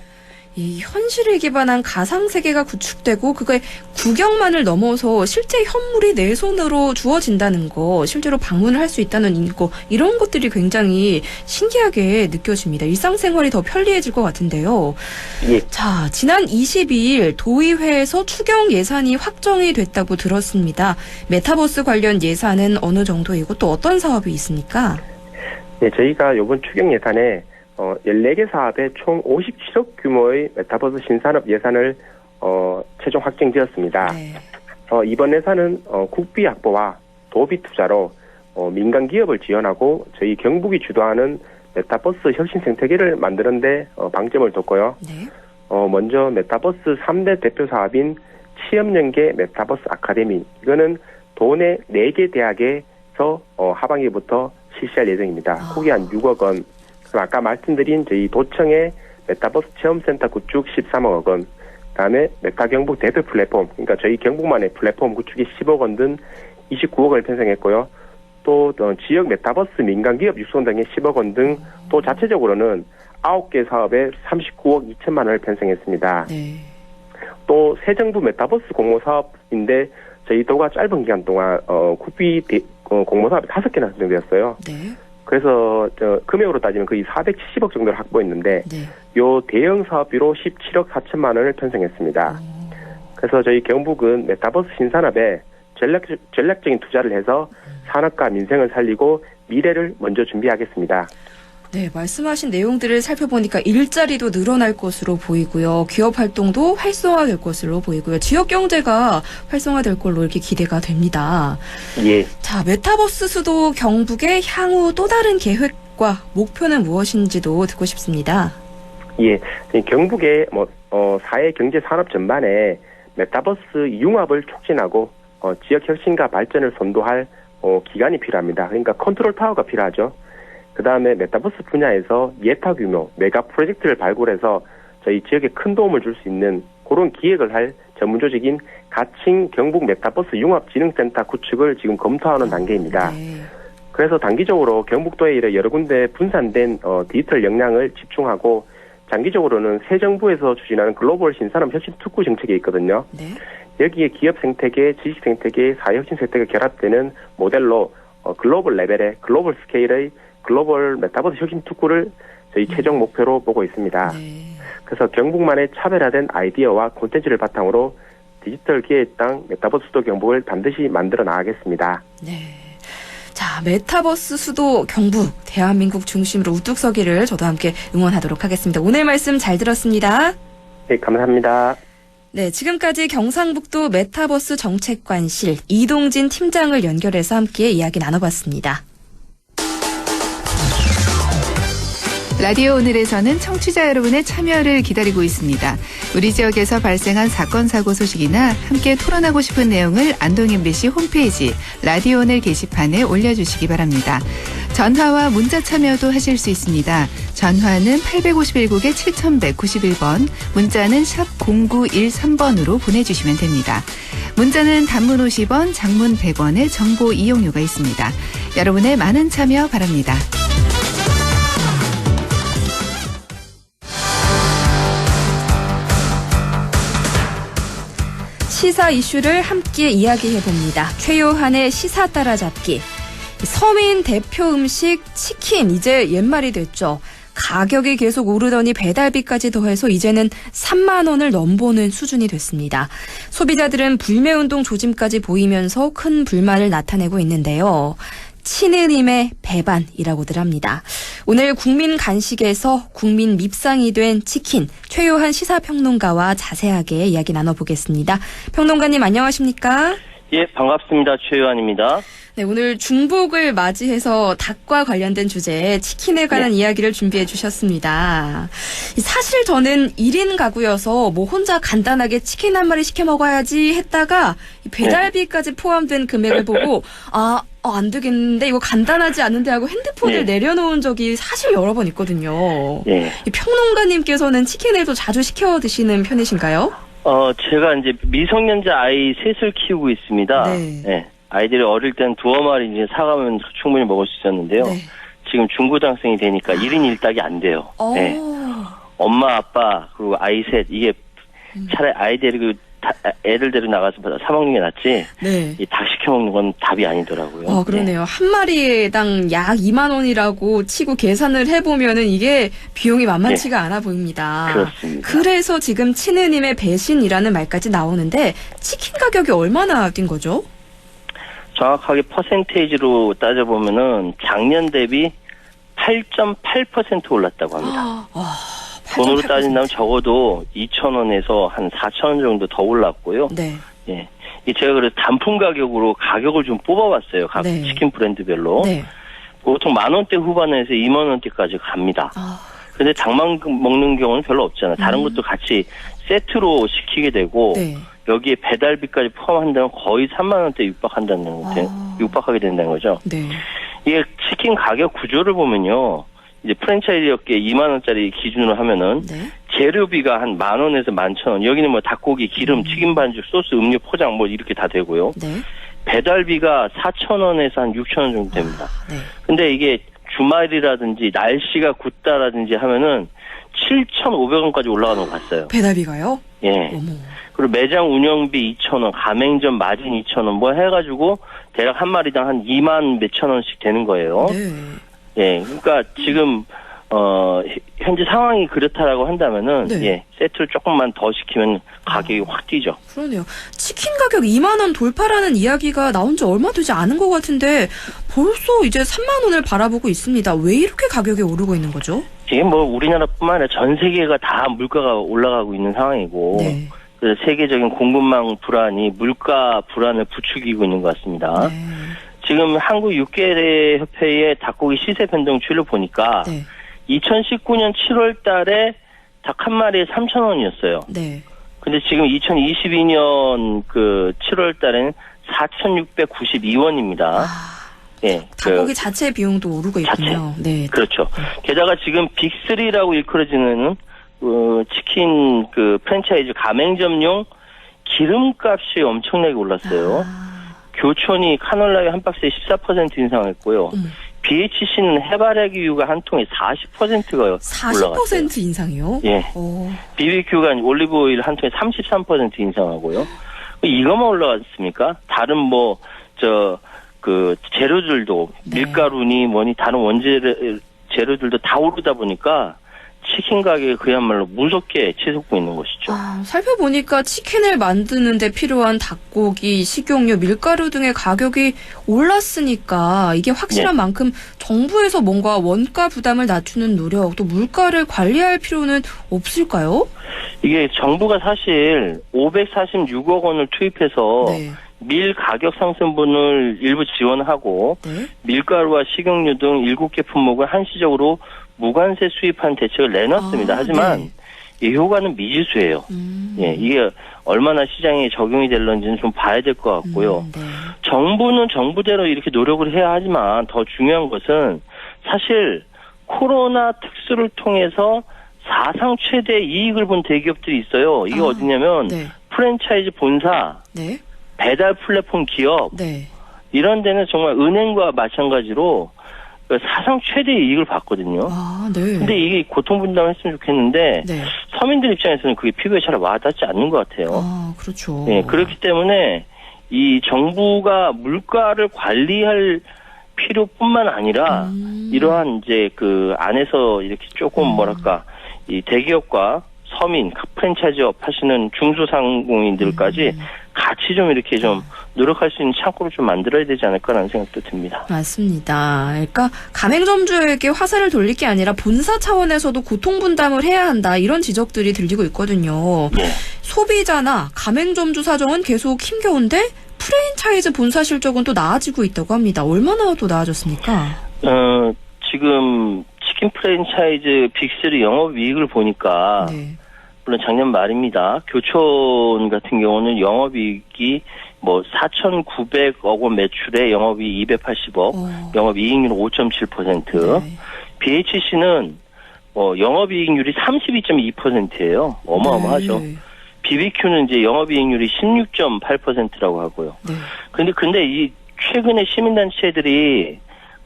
이 현실을 기반한 가상세계가 구축되고 그거에 구경만을 넘어서 실제 현물이 내 손으로 주어진다는 거, 실제로 방문을 할 수 있다는 거, 이런 것들이 굉장히 신기하게 느껴집니다. 일상생활이 더 편리해질 것 같은데요. 예. 자, 지난 22일 도의회에서 추경 예산이 확정이 됐다고 들었습니다. 메타버스 관련 예산은 어느 정도이고 또 어떤 사업이 있습니까? 네, 저희가 이번 추경 예산에 14개 사업에 총 57억 규모의 메타버스 신산업 예산을 최종 확정되었습니다. 이번 예산은 국비 확보와 도비 투자로 민간 기업을 지원하고 저희 경북이 주도하는 메타버스 혁신 생태계를 만드는 데 방점을 뒀고요. 먼저 메타버스 3대 대표 사업인 취업연계 메타버스 아카데미, 이거는 도내 4개 대학에서 하반기부터 실시할 예정입니다. 크게 한 6억 원. 아까 말씀드린 저희 도청의 메타버스 체험센터 구축 13억 원, 그다음에 메타경북 대표 플랫폼, 그러니까 저희 경북만의 플랫폼 구축이 10억 원 등 29억 원을 편성했고요. 또 지역 메타버스 민간기업 육성 등의 10억 원 등 또 자체적으로는 9개 사업에 39억 2천만 원을 편성했습니다. 또 새정부 메타버스 공모 사업인데 저희 도가 짧은 기간 동안 국비 공모 사업이 5개나 선정되었어요. 그래서 금액으로 따지면 거의 470억 정도를 확보했는데 요 대형 사업비로 17억 4천만 원을 편성했습니다. 그래서 저희 경북은 메타버스 신산업에 전략적인 투자를 해서 산업과 민생을 살리고 미래를 먼저 준비하겠습니다. 네, 말씀하신 내용들을 살펴보니까 일자리도 늘어날 것으로 보이고요. 기업 활동도 활성화될 것으로 보이고요. 지역 경제가 활성화될 걸로 이렇게 기대가 됩니다. 예. 자, 메타버스 수도 경북의 향후 또 다른 계획과 목표는 무엇인지도 듣고 싶습니다. 예. 경북의 사회 경제 산업 전반에 메타버스 융합을 촉진하고 지역 혁신과 발전을 선도할 기관이 필요합니다. 그러니까 컨트롤 타워가 필요하죠. 그 다음에 메타버스 분야에서 예타 규모, 메가 프로젝트를 발굴해서 저희 지역에 큰 도움을 줄 수 있는 그런 기획을 할 전문 조직인 가칭 경북 메타버스 융합진흥센터 구축을 지금 검토하는 단계입니다. 그래서 단기적으로 경북도에 이래 여러 군데 분산된 디지털 역량을 집중하고 장기적으로는 새 정부에서 추진하는 글로벌 신산업 혁신 특구 정책이 있거든요. 여기에 기업 생태계, 지식 생태계, 사회 혁신 생태계가 결합되는 모델로 글로벌 레벨의 글로벌 스케일의 글로벌 메타버스 혁신 특구를 저희 최종 목표로 보고 있습니다. 그래서 경북만의 차별화된 아이디어와 콘텐츠를 바탕으로 디지털 기회의 땅 메타버스 수도 경북을 반드시 만들어 나가겠습니다. 자, 메타버스 수도 경북, 대한민국 중심으로 우뚝 서기를 저도 함께 응원하도록 하겠습니다. 오늘 말씀 잘 들었습니다. 네, 감사합니다. 네, 지금까지 경상북도 메타버스 정책관실 이동진 팀장을 연결해서 함께 이야기 나눠봤습니다. 라디오 오늘에서는 청취자 여러분의 참여를 기다리고 있습니다. 우리 지역에서 발생한 사건 사고 소식이나 함께 토론하고 싶은 내용을 안동 MBC 홈페이지 라디오 오늘 게시판에 올려주시기 바랍니다. 전화와 문자 참여도 하실 수 있습니다. 전화는 851국에 7191번, 문자는 샵 0913번으로 보내주시면 됩니다. 문자는 단문 50원, 장문 100원의 정보 이용료가 있습니다. 여러분의 많은 참여 바랍니다. 시사 이슈를 함께 이야기해봅니다. 최요한의 시사 따라잡기. 서민 대표 음식 치킨, 이제 옛말이 됐죠. 가격이 계속 오르더니 배달비까지 더해서 이제는 3만 원을 넘보는 수준이 됐습니다. 소비자들은 불매운동 조짐까지 보이면서 큰 불만을 나타내고 있는데요. 친느님의 배반이라고들 합니다. 오늘 국민 간식에서 국민 밉상이 된 치킨, 최요한 시사평론가와 자세하게 이야기 나눠보겠습니다. 평론가님 안녕하십니까? 예, 반갑습니다. 최요한입니다. 네, 오늘 중복을 맞이해서 닭과 관련된 주제 치킨에 관한 이야기를 준비해 주셨습니다. 사실 저는 1인 가구여서 뭐 혼자 간단하게 치킨 한 마리 시켜 먹어야지 했다가 배달비까지 포함된 금액을 보고 안 되겠는데 이거 간단하지 않은데 하고 핸드폰을 내려놓은 적이 사실 여러 번 있거든요. 이 평론가님께서는 치킨을 또 자주 시켜 드시는 편이신가요? 제가 이제 미성년자 아이 셋을 키우고 있습니다. 네. 아이들이 어릴 땐 두어 마리 이제 사가면 충분히 먹을 수 있었는데요. 지금 중고등학생이 되니까 1인 1닭이 안 돼요. 네. 엄마, 아빠, 그리고 아이 셋, 이게 차라리 아이 데리고 애들 데리고 나가서 사 먹는 게 낫지. 이 닭 시켜 먹는 건 답이 아니더라고요. 그러네요. 한 마리당 약 2만 원이라고 치고 계산을 해보면은 이게 비용이 만만치가 않아 보입니다. 그렇습니다. 그래서 지금 치느님의 배신이라는 말까지 나오는데 치킨 가격이 얼마나 뛴 거죠? 정확하게 퍼센테이지로 따져보면은 작년 대비 8.8% 올랐다고 합니다. 돈으로 따진다면 적어도 2,000원에서 한 4,000원 정도 더 올랐고요. 예. 제가 그래서 단품 가격으로 가격을 좀 뽑아봤어요. 각 치킨 브랜드별로. 보통 10,000원대 후반에서 20,000원대까지 갑니다. 근데 닭만 먹는 경우는 별로 없잖아요. 다른 것도 같이 세트로 시키게 되고 여기에 배달비까지 포함한다면 거의 30,000원대 육박하게 된다는 거죠. 이게 치킨 가격 구조를 보면요. 이제 프랜차이즈 업계 2만 원짜리 기준으로 하면은 재료비가 한 10,000원에서 11,000원. 여기는 뭐 닭고기, 기름, 튀김 반죽, 소스, 음료, 포장 뭐 이렇게 다 되고요. 배달비가 4,000원에서 한 6,000원 정도 됩니다. 근데 이게 주말이라든지 날씨가 굳다라든지 하면은 7,500원까지 올라가는 거 봤어요. 배달비가요? 예. 그리고 매장 운영비 2,000원, 가맹점 마진 2,000원 뭐 해가지고 대략 한 마리당 한 2만 몇천 원씩 되는 거예요. 예, 그러니까 지금 현재 상황이 그렇다라고 한다면은 세트를 조금만 더 시키면 가격이 확 뛰죠. 그러네요. 치킨 가격 2만 원 돌파라는 이야기가 나온 지 얼마 되지 않은 것 같은데 벌써 이제 3만 원을 바라보고 있습니다. 왜 이렇게 가격이 오르고 있는 거죠? 이게 뭐 우리나라뿐만 아니라 전 세계가 다 물가가 올라가고 있는 상황이고 그래서 세계적인 공급망 불안이 물가 불안을 부추기고 있는 것 같습니다. 지금 한국 육계대 협회의 닭고기 시세 변동치를 보니까 2019년 7월 달에 닭 한 마리에 3,000원이었어요. 근데 지금 2022년 그 7월 달에는 4,692원입니다. 닭고기 자체 비용도 오르고 있군요. 그렇죠. 게다가 지금 빅3라고 일컬어지는 치킨 그 프랜차이즈 가맹점용 기름값이 엄청나게 올랐어요. 교촌이 카놀라유 한 박스에 14% 인상했고요. BHC는 해바라기유가 한 통에 40%가 올라갔어요. 40% 인상이요? 예. BBQ가 올리브오일 한 통에 33% 인상하고요. 이거만 올라갔습니까? 다른 재료들도 밀가루니 뭐니 다른 재료들도 다 오르다 보니까 치킨 가격이 그야말로 무섭게 치솟고 있는 것이죠. 살펴보니까 치킨을 만드는 데 필요한 닭고기, 식용유, 밀가루 등의 가격이 올랐으니까 이게 확실한 만큼 정부에서 뭔가 원가 부담을 낮추는 노력, 또 물가를 관리할 필요는 없을까요? 이게 정부가 사실 546억 원을 투입해서 밀 가격 상승분을 일부 지원하고 밀가루와 식용유 등 7개 품목을 한시적으로 무관세 수입한 대책을 내놨습니다. 하지만 이 효과는 미지수예요. 이게 얼마나 시장에 적용이 될런지는 좀 봐야 될 것 같고요. 정부는 정부대로 이렇게 노력을 해야 하지만 더 중요한 것은 사실 코로나 특수를 통해서 사상 최대 이익을 본 대기업들이 있어요. 이게 어디냐면 프랜차이즈 본사, 배달 플랫폼 기업 이런 데는 정말 은행과 마찬가지로 사상 최대 이익을 봤거든요. 근데 이게 고통분담했으면 좋겠는데 서민들 입장에서는 그게 피부에 잘 와닿지 않는 것 같아요. 그렇죠. 그렇기 때문에 이 정부가 물가를 관리할 필요뿐만 아니라 이러한 이제 그 안에서 이렇게 조금 이 대기업과 서민, 프랜차이즈업 하시는 중소상공인들까지 같이 좀 이렇게 좀 노력할 수 있는 창구를 좀 만들어야 되지 않을까라는 생각도 듭니다. 맞습니다. 그러니까 가맹점주에게 화살을 돌릴 게 아니라 본사 차원에서도 고통 분담을 해야 한다. 이런 지적들이 들리고 있거든요. 소비자나 가맹점주 사정은 계속 힘겨운데 프랜차이즈 본사 실적은 또 나아지고 있다고 합니다. 얼마나 또 나아졌습니까? 지금 치킨 프랜차이즈 빅3 영업이익을 보니까 물론 작년 말입니다. 교촌 같은 경우는 영업이익이 뭐 4,900억 원 매출에 영업이익 280억, 영업이익률은 5.7%. BHC는 영업이익률이 32.2%예요. 어마어마하죠. BBQ는 이제 영업이익률이 16.8%라고 하고요. 근데 이 최근에 시민단체들이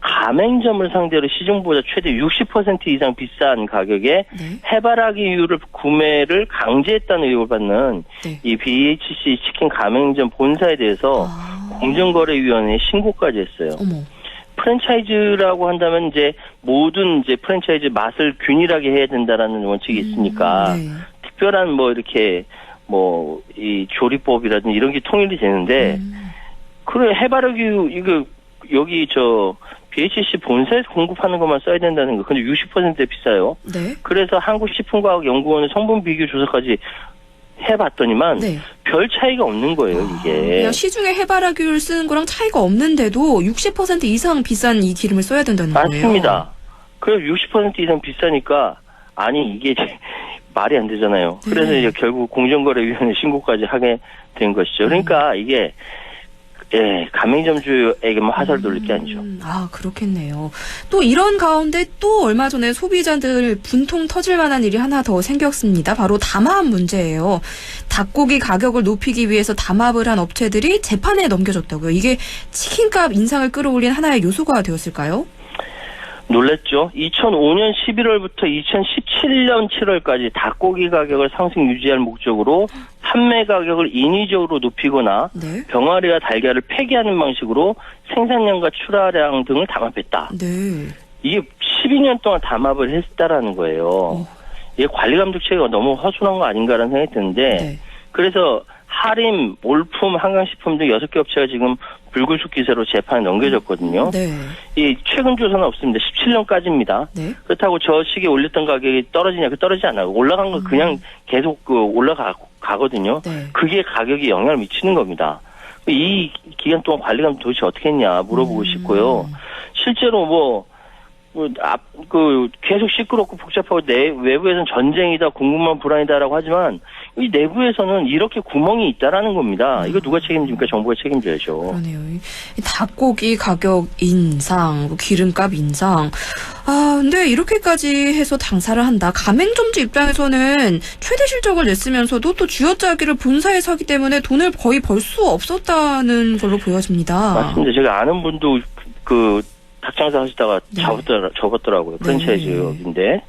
가맹점을 상대로 시중보다 최대 60% 이상 비싼 가격에 해바라기유를 구매를 강제했다는 의혹을 받는 이 BHC 치킨 가맹점 본사에 대해서 공정거래위원회에 신고까지 했어요. 프랜차이즈라고 한다면 이제 모든 이제 프랜차이즈 맛을 균일하게 해야 된다라는 원칙이 있으니까 특별한 뭐 이렇게 뭐 이 조리법이라든지 이런 게 통일이 되는데 그래 해바라기유 이거 여기 BHC 본사에서 공급하는 것만 써야 된다는 거. 근데 60%에 비싸요. 그래서 한국식품과학연구원의 성분 비교 조사까지 해봤더니만 별 차이가 없는 거예요, 이게. 그냥 시중에 해바라기를 쓰는 거랑 차이가 없는데도 60% 이상 비싼 이 기름을 써야 된다는 거예요. 맞습니다. 그래서 60% 이상 비싸니까 아니 이게 말이 안 되잖아요. 그래서 이제 결국 공정거래위원회 신고까지 하게 된 것이죠. 그러니까 이게 가맹점주에게만 화살을 돌릴 게 아니죠. 그렇겠네요. 또 이런 가운데 또 얼마 전에 소비자들 분통 터질 만한 일이 하나 더 생겼습니다. 바로 담합 문제예요. 닭고기 가격을 높이기 위해서 담합을 한 업체들이 재판에 넘겨졌다고요. 이게 치킨값 인상을 끌어올린 하나의 요소가 되었을까요? 놀랬죠. 2005년 11월부터 2017년 7월까지 닭고기 가격을 상승 유지할 목적으로 판매 가격을 인위적으로 높이거나 병아리와 달걀을 폐기하는 방식으로 생산량과 출하량 등을 담합했다. 이게 12년 동안 담합을 했다라는 거예요. 이게 관리감독 체계가 너무 허술한 거 아닌가라는 생각이 드는데 그래서 하림, 올품, 한강식품 등 6개 업체가 지금 불구속 기세로 재판에 넘겨졌거든요. 이 최근 조사는 없습니다. 17년까지입니다. 그렇다고 저 시기에 올렸던 가격이 떨어지냐? 떨어지지 않아요. 올라간 건 그냥 계속 올라가거든요. 그게 가격에 영향을 미치는 겁니다. 이 기간 동안 관리감독 도대체 어떻게 했냐 물어보고 싶고요. 실제로 계속 시끄럽고 복잡하고 외부에서는 전쟁이다, 공급망 불안이다라고 하지만 이 내부에서는 이렇게 구멍이 있다라는 겁니다. 이거 누가 책임집니까? 정부가 책임져야죠. 그러네요. 닭고기 가격 인상, 기름값 인상. 근데 이렇게까지 해서 장사를 한다. 가맹점주 입장에서는 최대 실적을 냈으면서도 또 쥐어짜기를 본사에서 하기 때문에 돈을 거의 벌 수 없었다는 걸로 보여집니다. 맞습니다. 제가 아는 분도 닭장사 하시다가 접었더라고요. 프랜차이즈인데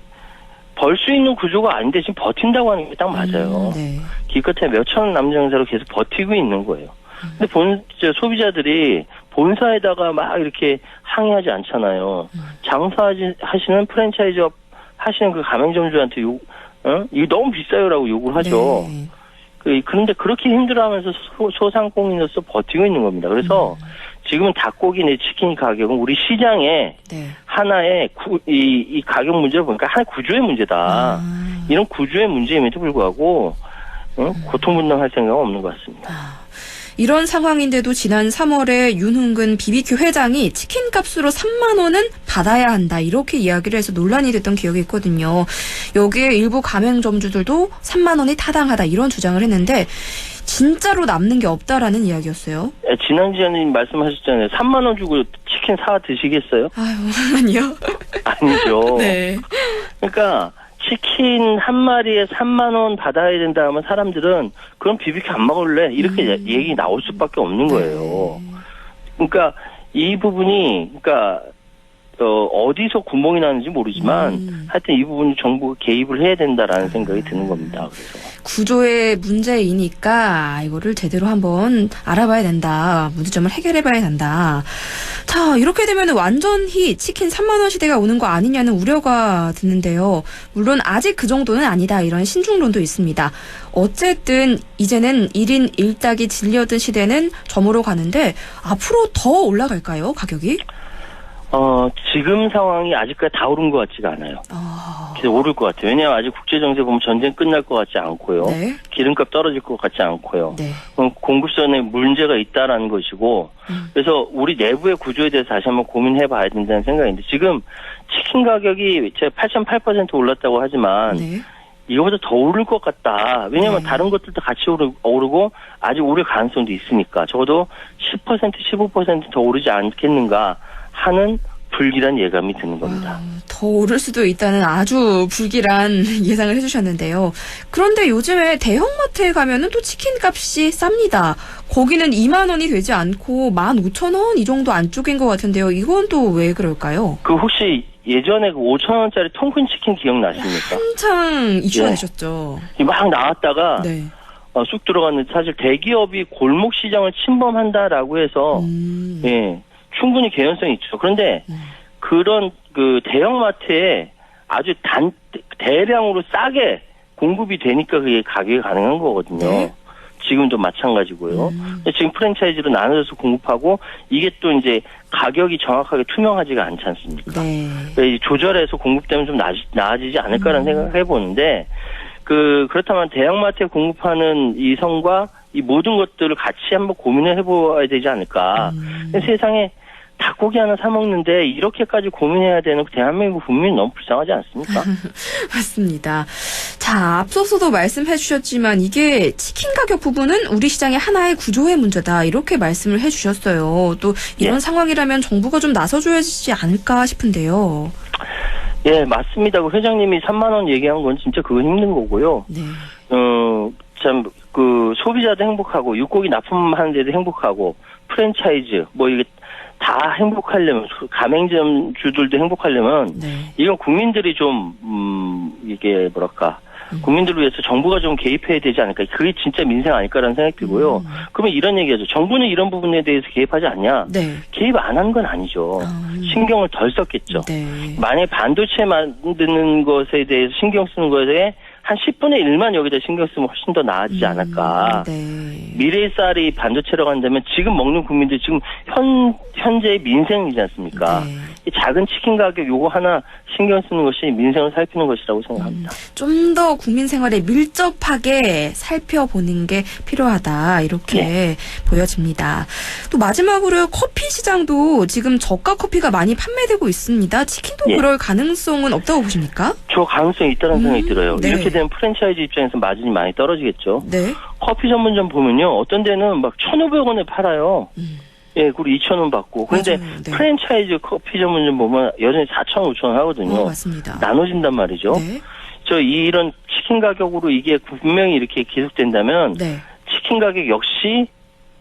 벌 수 있는 구조가 아닌데 지금 버틴다고 하는 게 딱 맞아요. 기껏해 몇천 남장사로 계속 버티고 있는 거예요. 근데 소비자들이 본사에다가 막 이렇게 항의하지 않잖아요. 장사하시는 프랜차이즈업 하시는 그 가맹점주한테 이거 너무 비싸요라고 욕을 하죠. 그런데 그렇게 힘들어하면서 소상공인으로서 버티고 있는 겁니다. 그래서 지금은 닭고기 내 치킨 가격은 우리 시장에 하나의 이 가격 문제를 보니까 하나의 구조의 문제다. 이런 구조의 문제임에도 불구하고 고통분담할 생각은 없는 것 같습니다. 이런 상황인데도 지난 3월에 윤흥근 BBQ 회장이 치킨 값으로 3만 원은 받아야 한다 이렇게 이야기를 해서 논란이 됐던 기억이 있거든요. 여기에 일부 가맹점주들도 3만 원이 타당하다 이런 주장을 했는데 진짜로 남는 게 없다라는 이야기였어요. 지난주에는 말씀하셨잖아요. 3만 원 주고 치킨 사 드시겠어요? 아니요. 아니죠. 그러니까 치킨 한 마리에 3만 원 받아야 된다 하면 사람들은 그럼 BBQ 안 먹을래? 이렇게 얘기 나올 수밖에 없는 거예요. 그러니까 이 부분이 어디서 구멍이 나는지 모르지만 하여튼 이 부분이 정부가 개입을 해야 된다라는 생각이 드는 겁니다. 그래서 구조의 문제이니까 이거를 제대로 한번 알아봐야 된다. 문제점을 해결해봐야 된다. 자, 이렇게 되면 완전히 치킨 3만 원 시대가 오는 거 아니냐는 우려가 드는데요. 물론 아직 그 정도는 아니다. 이런 신중론도 있습니다. 어쨌든 이제는 1인 1닭이 질려든 시대는 저물어 가는데 앞으로 더 올라갈까요? 가격이? 지금 상황이 아직까지 다 오른 것 같지가 않아요. 그래서 오를 것 같아요. 왜냐하면 아직 국제정세 보면 전쟁 끝날 것 같지 않고요. 네. 기름값 떨어질 것 같지 않고요. 네. 공급선에 문제가 있다라는 것이고, 그래서 우리 내부의 구조에 대해서 다시 한번 고민해 봐야 된다는 생각인데, 지금 치킨 가격이 제가 8.8% 올랐다고 하지만, 네. 이거보다 더 오를 것 같다. 왜냐하면 네. 다른 것들도 같이 오르고 아직 오를 가능성도 있으니까 적어도 10% 15% 더 오르지 않겠는가 하는 불길한 예감이 드는 겁니다. 더 오를 수도 있다는 아주 불길한 예상을 해주셨는데요. 그런데 요즘에 대형마트에 가면은 또 치킨 값이 쌉니다. 거기는 2만 원이 되지 않고 15,000원 이 정도 안쪽인 것 같은데요. 이건 또 왜 그럴까요? 그 혹시 예전에 그 5,000원짜리 통큰 치킨 기억나십니까? 한창 이슈가 예. 되셨죠. 막 나왔다가 네. 쑥 들어갔는데 사실 대기업이 골목 시장을 침범한다라고 해서 예, 충분히 개연성이 있죠. 그런데 그런 그 대형마트에 아주 대량으로 싸게 공급이 되니까 그게 가격이 가능한 거거든요. 네. 지금도 마찬가지고요. 지금 프랜차이즈로 나눠서 공급하고 이게 또 이제 가격이 정확하게 투명하지가 않지 않습니까? 네. 조절해서 공급되면 좀 나아지지 않을까라는 생각을 해보는데 그렇다면 대형마트에 공급하는 이 성과 이 모든 것들을 같이 한번 고민을 해봐야 되지 않을까. 세상에 닭고기 하나 사 먹는데 이렇게까지 고민해야 되는 대한민국 국민이 너무 불쌍하지 않습니까? 맞습니다. 자, 앞서서도 말씀해 주셨지만 이게 치킨 가격 부분은 우리 시장의 하나의 구조의 문제다. 이렇게 말씀을 해 주셨어요. 또 이런 상황이라면 정부가 좀 나서줘야지 않을까 싶은데요. 예, 맞습니다. 그 회장님이 3만 원 얘기한 건 진짜 그건 힘든 거고요. 네. 참, 소비자도 행복하고, 육고기 납품하는 데도 행복하고, 프랜차이즈, 이게 다 행복하려면, 가맹점 주들도 행복하려면, 이건 국민들이 좀, 이게 국민들을 위해서 정부가 좀 개입해야 되지 않을까. 그게 진짜 민생 아닐까라는 생각이 들고요. 그러면 이런 얘기하죠. 정부는 이런 부분에 대해서 개입하지 않냐? 네. 개입 안 한 건 아니죠. 신경을 덜 썼겠죠. 네. 만약에 반도체 만드는 것에 대해서 신경 쓰는 것에 한 10분의 1만 여기다 신경 쓰면 훨씬 더 나아지지 않을까. 네. 미래의 쌀이 반도체라고 한다면 지금 먹는 국민들 지금 현재의 민생이지 않습니까? 네. 이 작은 치킨 가격 요거 하나 신경 쓰는 것이 민생을 살피는 것이라고 생각합니다. 좀 더 국민 생활에 밀접하게 살펴보는 게 필요하다. 이렇게 보여집니다. 또 마지막으로 커피 시장도 지금 저가 커피가 많이 판매되고 있습니다. 치킨도 그럴 가능성은 없다고 보십니까? 저 가능성이 있다는 생각이 들어요. 네. 이렇게 되면 프랜차이즈 입장에서 마진이 많이 떨어지겠죠. 네. 커피 전문점 보면요. 어떤 데는 막 1,500원에 팔아요. 예, 그리고 2,000원 받고. 그런데 프랜차이즈 커피 전문점 보면 여전히 4,000원, 5,000원 하거든요. 맞습니다. 나눠진단 말이죠. 네. 이런 치킨 가격으로 이게 분명히 이렇게 계속된다면 치킨 가격 역시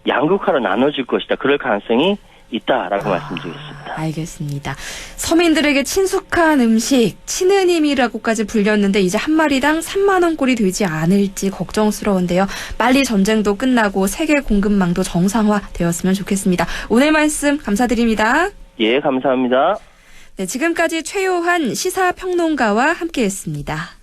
양극화로 나눠질 것이다. 그럴 가능성이 있다라고 말씀드리겠습니다. 알겠습니다. 서민들에게 친숙한 음식, 친은임이라고까지 불렸는데 이제 한 마리당 3만 원꼴이 되지 않을지 걱정스러운데요. 빨리 전쟁도 끝나고 세계 공급망도 정상화되었으면 좋겠습니다. 오늘 말씀 감사드립니다. 예, 감사합니다. 네, 지금까지 최요한 시사평론가와 함께했습니다.